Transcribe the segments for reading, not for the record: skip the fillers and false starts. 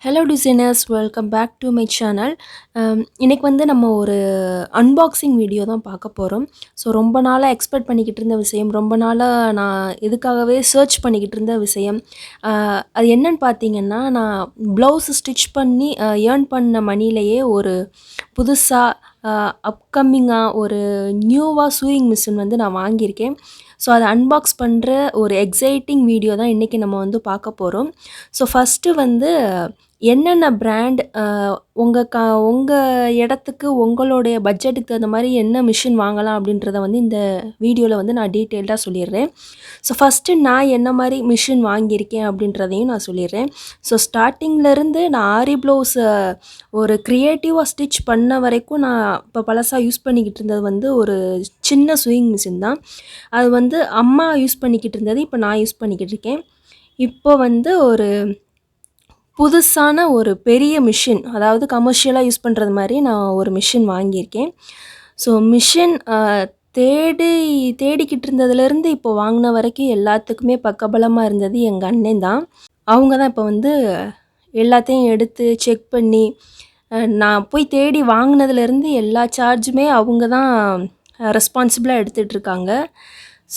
Hello designers, welcome back to my channel. இன்றைக்கி வந்து நம்ம ஒரு அன்பாக்சிங் வீடியோ தான் பார்க்க போகிறோம். ஸோ ரொம்ப நாளாக எக்ஸ்பெக்ட் பண்ணிக்கிட்டு இருந்த விஷயம், ரொம்ப நாளாக நான் இதுக்காகவே சர்ச் பண்ணிக்கிட்டு இருந்த விஷயம். அது என்னன்னு பார்த்தீங்கன்னா, நான் ப்ளவுஸ் ஸ்டிச் பண்ணி ஏர்ன் பண்ண மணிலேயே ஒரு புதுசாக அப்கமிங்காக ஒரு நியூவாக சூயிங் மிஷின் வந்து நான் வாங்கியிருக்கேன். ஸோ அதை அன்பாக்ஸ் பண்ணுற ஒரு எக்ஸைட்டிங் வீடியோ தான் இன்றைக்கி நம்ம வந்து பார்க்க போகிறோம். ஸோ ஃபஸ்ட்டு வந்து என்னென்ன பிராண்ட் உங்கள் இடத்துக்கு உங்களுடைய பட்ஜெட்டுக்கு தகுந்த மாதிரி என்ன மிஷின் வாங்கலாம் அப்படின்றத வந்து இந்த வீடியோவில் வந்து நான் டீட்டெயில்டாக சொல்லிடுறேன். ஸோ ஃபஸ்ட்டு நான் என்ன மாதிரி மிஷின் வாங்கியிருக்கேன் அப்படின்றதையும் நான் சொல்லிடுறேன். ஸோ ஸ்டார்டிங்லேருந்து நான் ஆரி ப்ளவுஸை ஒரு க்ரியேட்டிவாக ஸ்டிச் பண்ண வரைக்கும் நான் இப்போ பழசாக யூஸ் பண்ணிக்கிட்டு இருந்தது வந்து ஒரு சின்ன ஸ்விங் மிஷின் தான். அது வந்து அம்மா யூஸ் பண்ணிக்கிட்டு இருந்தது, இப்போ நான் யூஸ் பண்ணிக்கிட்டு இருக்கேன். இப்போ வந்து ஒரு புதுசான ஒரு பெரிய மிஷின், அதாவது கமர்ஷியலாக யூஸ் பண்ணுறது மாதிரி நான் ஒரு மிஷின் வாங்கியிருக்கேன். ஸோ மிஷின் தேடிக்கிட்டு இருந்ததுலேருந்து இப்போ வாங்கின வரைக்கும் எல்லாத்துக்குமே பக்கபலமாக இருந்தது எங்கள் அண்ணன் தான். அவங்க தான் இப்போ வந்து எல்லாத்தையும் எடுத்து செக் பண்ணி, நான் போய் தேடி வாங்கினதுலேருந்து எல்லா சார்ஜுமே அவங்க தான் ரெஸ்பான்சிபிளாக எடுத்துகிட்ருக்காங்க.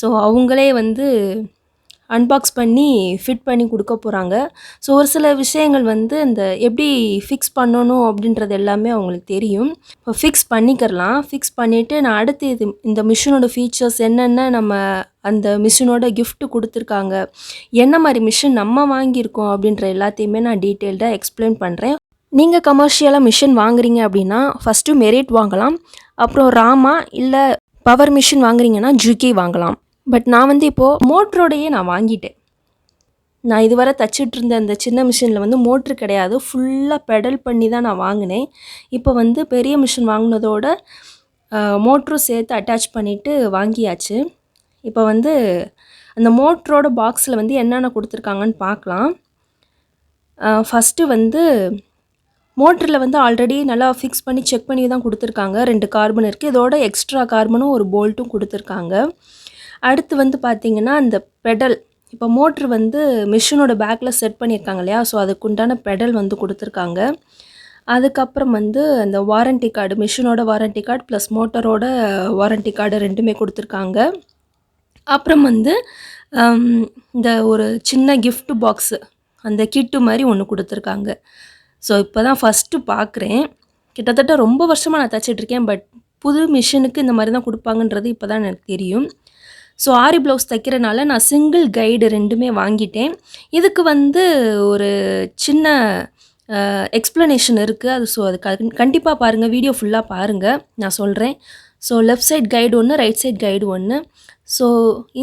ஸோ அவங்களே வந்து அன்பாக்ஸ் பண்ணி ஃபிட் பண்ணி கொடுக்க போகிறாங்க. ஸோ ஒரு சில விஷயங்கள் வந்து இந்த எப்படி ஃபிக்ஸ் பண்ணணும் அப்படின்றது எல்லாமே அவங்களுக்கு தெரியும். இப்போ ஃபிக்ஸ் பண்ணிக்கிறலாம். ஃபிக்ஸ் பண்ணிவிட்டு நான் அடுத்து இந்த மிஷினோட ஃபீச்சர்ஸ் என்னென்ன, நம்ம அந்த மிஷினோட கிஃப்ட்டு கொடுத்துருக்காங்க, என்ன மாதிரி மிஷின் நம்ம வாங்கியிருக்கோம் அப்படின்ற எல்லாத்தையுமே நான் டீட்டெயில்டாக எக்ஸ்பிளைன் பண்ணுறேன். நீங்கள் கமர்ஷியலாக மிஷின் வாங்குறீங்க அப்படின்னா ஃபஸ்ட்டு மெரிட் வாங்கலாம். அப்புறம் ராமா இல்லை பவர் மிஷின் வாங்குறீங்கன்னா ஜூகே வாங்கலாம். பட் நான் வந்து இப்போது மோட்டரோடையே நான் வாங்கிட்டேன். நான் இதுவரை தச்சிட்டு இருந்த அந்த சின்ன மிஷினில் வந்து மோட்ரு கிடையாது, ஃபுல்லாக பெடல் பண்ணி தான் நான் வாங்கினேன். இப்போ வந்து பெரிய மிஷின் வாங்கினதோட மோட்ரும் சேர்த்து அட்டாச் பண்ணிவிட்டு வாங்கியாச்சு. இப்போ வந்து அந்த மோட்ரோட பாக்ஸில் வந்து என்னென்ன கொடுத்துருக்காங்கன்னு பார்க்கலாம். ஃபஸ்ட்டு வந்து மோட்டரில் வந்து ஆல்ரெடி நல்லா ஃபிக்ஸ் பண்ணி செக் பண்ணி தான் கொடுத்துருக்காங்க. 2 கார்பன் இருக்குது, இதோட எக்ஸ்ட்ரா கார்பனும் ஒரு போல்ட்டும் கொடுத்துருக்காங்க. அடுத்து வந்து பார்த்திங்கன்னா அந்த பெடல், இப்போ மோட்ரு வந்து மிஷினோட பேக்கில் செட் பண்ணியிருக்காங்க இல்லையா, ஸோ அதுக்குண்டான பெடல் வந்து கொடுத்துருக்காங்க. அதுக்கப்புறம் வந்து அந்த வாரண்ட்டி கார்டு, மிஷினோட வாரண்ட்டி கார்டு ப்ளஸ் மோட்டரோட வாரண்ட்டி கார்டு ரெண்டுமே கொடுத்துருக்காங்க. அப்புறம் வந்து இந்த ஒரு சின்ன கிஃப்ட் பாக்ஸு, அந்த கிட்டு மாதிரி ஒன்று கொடுத்துருக்காங்க. ஸோ இப்போ தான் ஃபஸ்ட்டு பார்க்குறேன். கிட்டத்தட்ட ரொம்ப வருஷமாக நான் தச்சிட்ருக்கேன், பட் புது மிஷினுக்கு இந்த மாதிரி தான் கொடுப்பாங்கன்றது இப்போ தான் எனக்கு தெரியும். ஸோ ஆரி ப்ளவுஸ் தைக்கிறனால நான் சிங்கிள் கைடு 2மே வாங்கிட்டேன். இதுக்கு வந்து ஒரு சின்ன எக்ஸ்ப்ளனேஷன் இருக்குது. அது கண்டிப்பாக பாருங்கள், வீடியோ ஃபுல்லாக பாருங்கள், நான் சொல்கிறேன். ஸோ லெஃப்ட் சைட் கைடு ஒன்று, ரைட் சைட் கைடு ஒன்று. ஸோ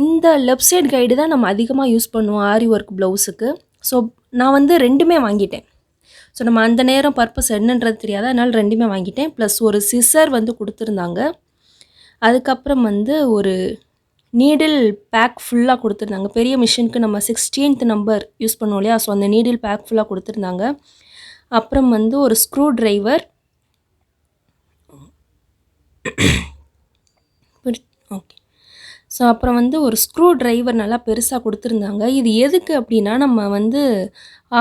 இந்த லெஃப்ட் சைட் கைடு தான் நம்ம அதிகமாக யூஸ் பண்ணுவோம் ஆரி ஒர்க் ப்ளவுஸுக்கு. ஸோ நான் வந்து 2மே வாங்கிட்டேன். ஸோ நம்ம அந்த நேரம் பர்பஸ் என்னன்றது தெரியாது, அதனால் 2மே வாங்கிட்டேன். ப்ளஸ் ஒரு சிசர் வந்து கொடுத்துருந்தாங்க. அதுக்கப்புறம் வந்து ஒரு நீடில் பேக் ஃபுல்லாக கொடுத்துருந்தாங்க. பெரிய மிஷினுக்கு நம்ம 16th நம்பர் யூஸ் பண்ணுவோம் இல்லையா, ஸோ அந்த நீடில் பேக் ஃபுல்லாக கொடுத்துருந்தாங்க. அப்புறம் வந்து ஒரு ஸ்க்ரூ ட்ரைவர், ஓகே. ஸோ அப்புறம் வந்து ஒரு ஸ்க்ரூ ட்ரைவர் நல்லா பெருசாக கொடுத்துருந்தாங்க. இது எதுக்கு அப்படின்னா, நம்ம வந்து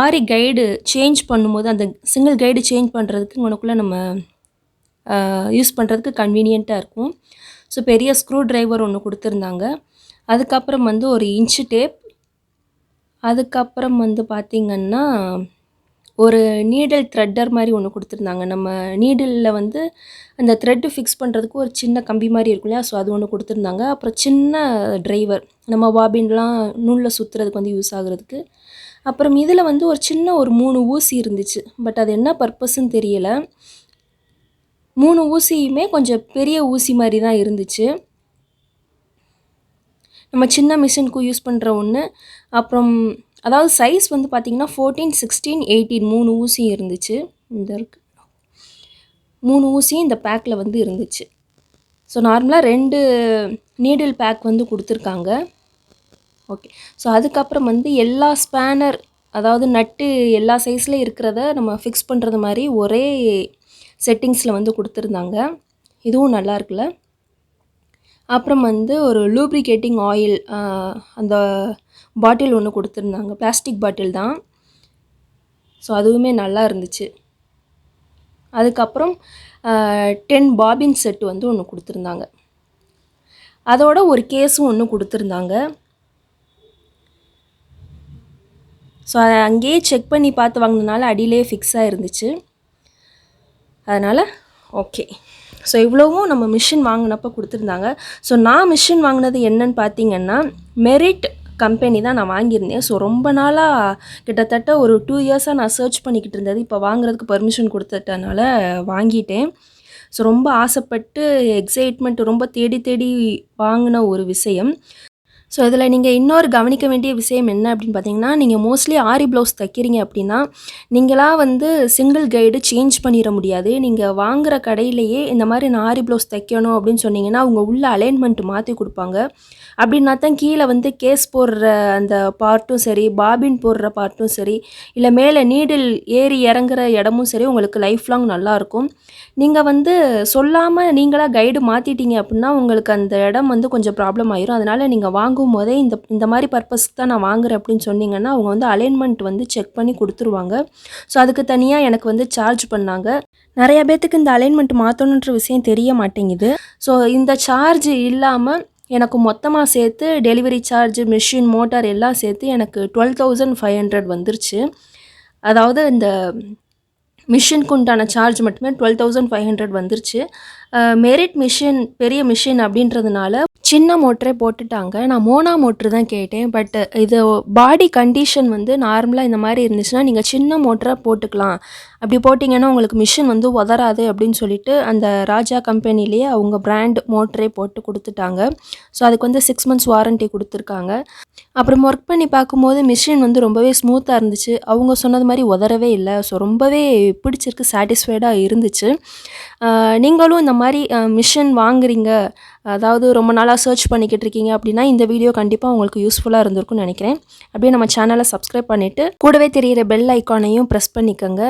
ஆரி கைடு சேஞ்ச் பண்ணும்போது அந்த சிங்கிள் கைடு சேஞ்ச் பண்ணுறதுக்கு உனக்குள்ளே நம்ம யூஸ் பண்ணுறதுக்கு கன்வீனியண்ட்டாக இருக்கும். ஸோ பெரிய ஸ்க்ரூ ட்ரைவர் ஒன்று கொடுத்துருந்தாங்க. அதுக்கப்புறம் வந்து ஒரு இன்ச்சு டேப். அதுக்கப்புறம் வந்து பார்த்திங்கன்னா ஒரு நீடில் த்ரெட்டர் மாதிரி ஒன்று கொடுத்துருந்தாங்க. நம்ம நீடிலில் வந்து அந்த த்ரெட்டு ஃபிக்ஸ் பண்ணுறதுக்கு ஒரு சின்ன கம்பி மாதிரி இருக்கும் இல்லையா, ஸோ அது ஒன்று கொடுத்துருந்தாங்க. அப்புறம் சின்ன ட்ரைவர், நம்ம பாபின்லாம் நூலில் சுற்றுறதுக்கு வந்து யூஸ் ஆகுறதுக்கு. அப்புறம் இதில் வந்து ஒரு சின்ன ஒரு 3 ஊசி இருந்துச்சு, பட் அது என்ன பர்பஸ்ன்னு தெரியலை. 3 ஊசியுமே கொஞ்சம் பெரிய ஊசி மாதிரி தான் இருந்துச்சு. நம்ம சின்ன மிஷினுக்கு யூஸ் பண்ணுற ஒன்று. அப்புறம் அதாவது சைஸ் வந்து பார்த்திங்கன்னா 14, 16, 18 3 ஊசி இருந்துச்சு. இந்த இருக்குது 3 ஊசியும் இந்த பேக்கில் வந்து இருந்துச்சு. ஸோ நார்மலாக 2 நீடில் பேக் வந்து கொடுத்துருக்காங்க. ஓகே. ஸோ அதுக்கப்புறம் வந்து எல்லா ஸ்பேனர், அதாவது நட்டு எல்லா சைஸில் இருக்கிறத நம்ம ஃபிக்ஸ் பண்ணுறது மாதிரி ஒரே செட்டிங்ஸில் வந்து கொடுத்துருந்தாங்க. இதுவும் நல்லா இருக்குல்ல. அப்புறம் வந்து ஒரு லூப்ரிகேட்டிங் ஆயில், அந்த பாட்டில் ஒன்று கொடுத்துருந்தாங்க, பிளாஸ்டிக் பாட்டில் தான். ஸோ அதுவுமே நல்லா இருந்துச்சு. அதுக்கப்புறம் 10 பாபின் செட்டு வந்து ஒன்று கொடுத்துருந்தாங்க. அதோட ஒரு கேஸும் ஒன்று கொடுத்துருந்தாங்க. ஸோ அதை அங்கேயே செக் பண்ணி பார்த்து வாங்கினதுனால அடியிலே ஃபிக்ஸாக இருந்துச்சு. அதனால் ஓகே. ஸோ இவ்வளவும் நம்ம மிஷின் வாங்கினப்போ கொடுத்துருந்தாங்க. ஸோ நான் மிஷின் வாங்கினது என்னன்னு பார்த்தீங்கன்னா மெரிட் கம்பெனி தான் நான் வாங்கியிருந்தேன். ஸோ ரொம்ப நாளாக கிட்டத்தட்ட ஒரு 2 இயர்ஸாக நான் சர்ச் பண்ணிக்கிட்டு இருந்தது. இப்போ வாங்குறதுக்கு பர்மிஷன் கொடுத்துட்டனால வாங்கிட்டேன். ஸோ ரொம்ப ஆசைப்பட்டு எக்ஸைட்மெண்ட் ரொம்ப தேடி தேடி வாங்கின ஒரு விஷயம். ஸோ இதில் நீங்கள் இன்னொரு கவனிக்க வேண்டிய விஷயம் என்ன அப்படின்னு பார்த்தீங்கன்னா, நீங்கள் மோஸ்ட்லி ஆரி ப்ளவுஸ் தைக்கிறீங்க அப்படின்னா நீங்களாக வந்து சிங்கிள் கைடு சேஞ்ச் பண்ணிட முடியாது. நீங்கள் வாங்குகிற கடையிலேயே இந்த மாதிரி நான் ஆரி ப்ளவுஸ் தைக்கணும் அப்படின்னு சொன்னீங்கன்னா அவங்க உள்ள அலைன்மெண்ட் மாற்றி கொடுப்பாங்க. அப்படின்னா தான் கீழே வந்து கேஸ் போடுற அந்த பார்ட்டும் சரி, பாபின் போடுற பார்ட்டும் சரி, இல்லை மேலே நீடில் ஏறி இறங்குற இடமும் சரி உங்களுக்கு லைஃப் லாங் நல்லாயிருக்கும். நீங்கள் வந்து சொல்லாமல் நீங்களாக கைடு மாற்றிட்டீங்க அப்படின்னா உங்களுக்கு அந்த இடம் வந்து கொஞ்சம் ப்ராப்ளம் ஆயிரும். அதனால் நீங்கள் வாங்கும் போதே இந்த மாதிரி பர்பஸ்க்கு தான் நான் வாங்குறேன் அப்படின்னு சொன்னீங்கன்னா அவங்க வந்து அலைன்மெண்ட் வந்து செக் பண்ணி கொடுத்துருவாங்க. ஸோ அதுக்கு தனியாக எனக்கு வந்து சார்ஜ் பண்ணாங்க. நிறைய பேர்த்துக்கு இந்த அலைன்மெண்ட் மாற்றணுன்ற விஷயம் தெரிய மாட்டேங்குது. ஸோ இந்த சார்ஜ் இல்லாமல் எனக்கு மொத்தமாக சேர்த்து டெலிவரி சார்ஜ், மிஷின், மோட்டார் எல்லாம் சேர்த்து எனக்கு 12,500 வந்துருச்சு. அதாவது இந்த மிஷினுக்கு உண்டான சார்ஜ் மட்டுமே 12,500 வந்துருச்சு. மெரிட் மிஷின் பெரிய மிஷின் அப்படின்றதுனால சின்ன மோட்டரே போட்டுட்டாங்க. நான் மோனா மோட்ரு தான் கேட்டேன். பட் இது பாடி கண்டிஷன் வந்து நார்மலாக இந்த மாதிரி இருந்துச்சுன்னா நீங்கள் சின்ன மோட்டராக போட்டுக்கலாம். அப்படி போட்டிங்கன்னா உங்களுக்கு மிஷின் வந்து உதறாது அப்படின்னு சொல்லிட்டு அந்த ராஜா கம்பெனிலேயே அவங்க பிராண்ட் மோட்டரே போட்டு கொடுத்துட்டாங்க. ஸோ அதுக்கு வந்து 6 months வாரண்ட்டி கொடுத்துருக்காங்க. அப்புறம் ஒர்க் பண்ணி பார்க்கும்போது மிஷின் வந்து ரொம்பவே ஸ்மூத்தாக இருந்துச்சு. அவங்க சொன்னது மாதிரி உதறவே இல்லை. ஸோ ரொம்பவே பிடிச்சிருக்கு, சாட்டிஸ்ஃபைடாக இருந்துச்சு. நீங்களும் இந்த மாதிரி மிஷின் வாங்குறீங்க, அதாவது ரொம்ப நாளாக சர்ச் பண்ணிக்கிட்டு இருக்கீங்க அப்படின்னா இந்த வீடியோ கண்டிப்பாக உங்களுக்கு யூஸ்ஃபுல்லாக இருந்திருக்கும்னு நினைக்கிறேன். அப்படியே நம்ம சேனலை சப்ஸ்கிரைப் பண்ணிவிட்டு கூடவே தெரிகிற பெல் ஐக்கானையும் ப்ரெஸ் பண்ணிக்கோங்க.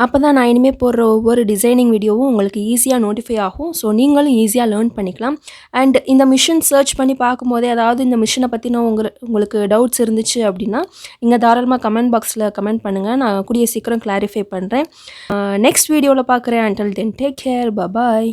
அப்போ தான் நான் இனிமேல் போடுற ஒவ்வொரு டிசைனிங் வீடியோவும் உங்களுக்கு ஈஸியாக நோட்டிஃபை ஆகும். ஸோ நீங்களும் ஈஸியாக லேர்ன் பண்ணிக்கலாம். அண்ட் இந்த மிஷின் சர்ச் பண்ணி பார்க்கும்போதே அதாவது இந்த மிஷினை பற்றின உங்களுக்கு டவுட்ஸ் இருந்துச்சு அப்படின்னா நீங்கள் தாராளமாக கமெண்ட் பாக்ஸில் கமெண்ட் பண்ணுங்கள். நான் கூடிய சீக்கிரம் கிளாரிஃபை பண்ணுறேன். நெக்ஸ்ட் வீடியோவில் பார்க்குறேன். அன்டில் தென் டேக் கேர், பாய்.